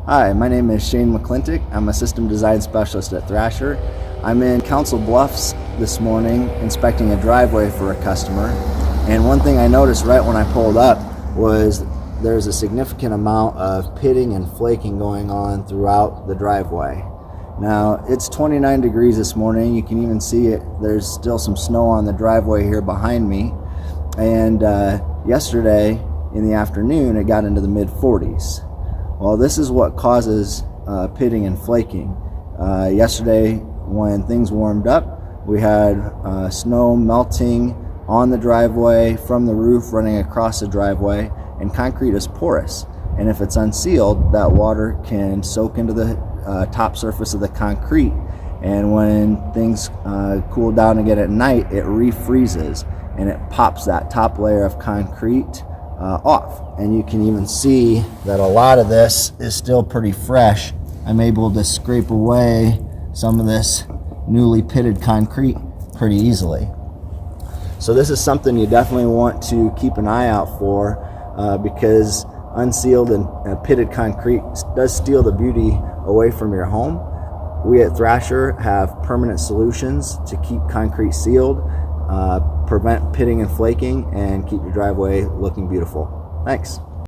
Hi, my name is Shane McClintic. I'm a system design specialist at Thrasher. I'm in Council Bluffs this morning inspecting a driveway for a customer. And one thing I noticed right when I pulled up was there's a significant amount of pitting and flaking going on throughout the driveway. Now, it's 29 degrees this morning. You can even see it. There's still some snow on the driveway here behind me. And yesterday in the afternoon, it got into the mid-40s. Well, this is what causes pitting and flaking. Yesterday, when things warmed up, we had snow melting on the driveway from the roof running across the driveway, and concrete is porous. And if it's unsealed, that water can soak into the top surface of the concrete. And when things cool down again at night, it refreezes and it pops that top layer of concrete off. And you can even see that a lot of this is still pretty fresh. I'm able to scrape away some of this newly pitted concrete pretty easily. So this is something you definitely want to keep an eye out for because unsealed and pitted concrete does steal the beauty away from your home. We at Thrasher have permanent solutions to keep concrete sealed, prevent pitting and flaking, and keep your driveway looking beautiful. Thanks.